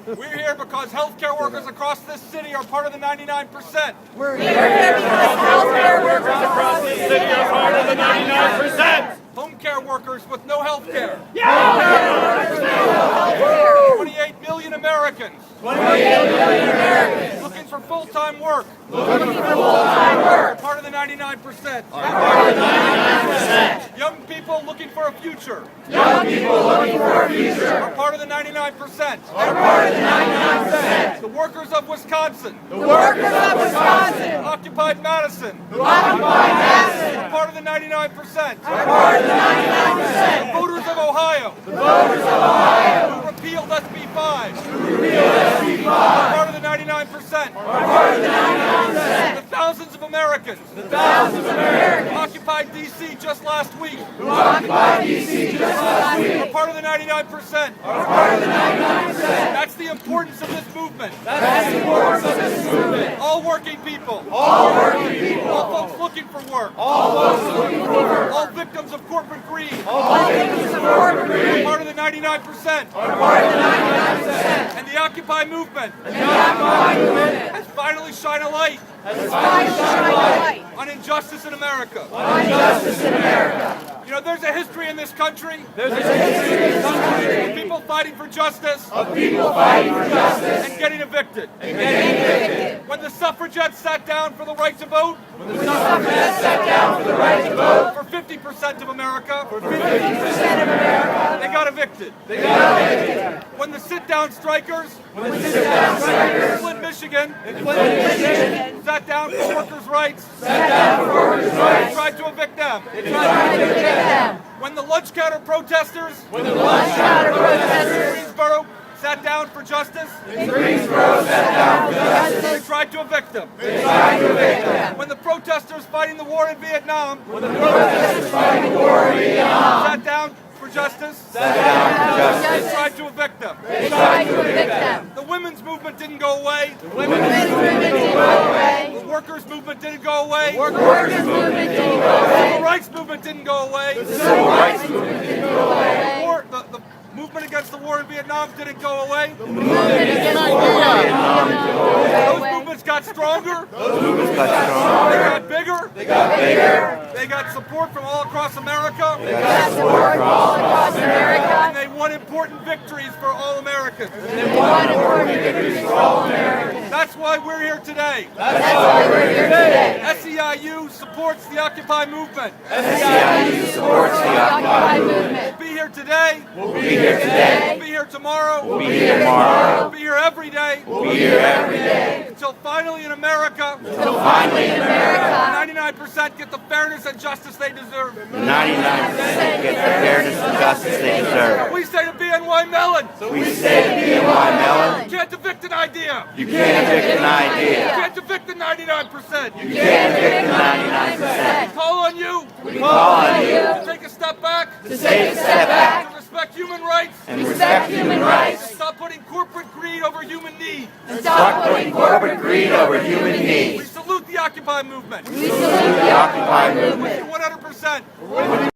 We're here because healthcare workers across this city are part of the 99%. We're here because healthcare workers across this city are part of the 99%. Home care workers with no health care. 28 million Americans. 28 million Americans. Looking for full-time work. Looking for full-time work. Part of the 99%. Part of the 99%. Young people looking for a future. Young people looking for a future. Are part of the 99%. Are part of the 99%. The workers of Wisconsin. The workers of Wisconsin. Occupied Madison. Who occupied Madison. Are part of the 99%. Are part of the 99%. The voters of Ohio. The voters of Ohio. Who repealed SB 5. Who repealed SB 5. Are part of the 99%. Are part of the 99%. The thousands of Americans. The thousands of Americans. Who occupied D.C. just last week. Who occupied D.C. just last week. Are part of the 99%. Are part of the 99%. That's the importance of this movement. That's the importance of this movement. All working people. All working people. All folks looking for work. All folks looking for work. All victims of corporate greed. All victims of corporate Are greed. part of the 99%. Are part of the 99%. And the Occupy movement And the Occupy movement has finally shined a light has finally shined a light on injustice in America. on injustice in America. You know, there's a history in this country There's a history in this country of people fighting for justice of people fighting for justice and getting evicted. and getting evicted. When the suffragettes sat down for the right to vote When the suffragettes sat down for the right to vote for 50% of America, for 50% of America, they got evicted. they got evicted. When the sit-down strikers When the sit-down in strikers Flint, Michigan in Flint, Michigan sat down for workers' rights, sat down for workers' they rights, tried to evict them. they tried to evict them. When the lunch counter protesters When the lunch counter in protesters Greensboro sat down for justice, in Greensboro sat down for they justice, tried to evict them. they tried to evict them. When the protesters fighting the war in Vietnam When the protesters fighting the war in Vietnam sat down for justice, sat down for justice, they tried to evict them. they tried to evict them. The women's movement didn't go away. The women's movement didn't go away. The workers' movement didn't go away. The workers' movement didn't go The away. civil rights movement didn't go away. The civil rights movement didn't go away. The movement against the war in Vietnam didn't go away. The movement against the war in Vietnam didn't go Those away. movements got stronger. Those movements got They stronger. got bigger. They got bigger. They got support from all across America. They got support from all across America. And they won important victories for all Americans. And they won important victories for all Americans. That's why we're here today. That's why we're here today. SEIU supports the Occupy movement. SEIU supports the Occupy movement. We'll be here today. We'll be here today. We'll be here tomorrow. We'll be here tomorrow. We'll be here every day. We'll be here every day. Until finally in America, Until finally in America, 99% get the fairness and justice they deserve. 99% get the fairness and justice they deserve. We say to BYN Mellon, We say to BYN Mellon, you can't evict an idea. you can't evict an You idea. can't evict the 99%. You can't evict the 99%. We call on you We call on you to take a step back, to take a step back to respect human rights, and respect human rights, stop putting corporate greed over human need. and stop putting corporate greed over human We needs. salute the Occupy movement. We salute the Occupy movement. 100%.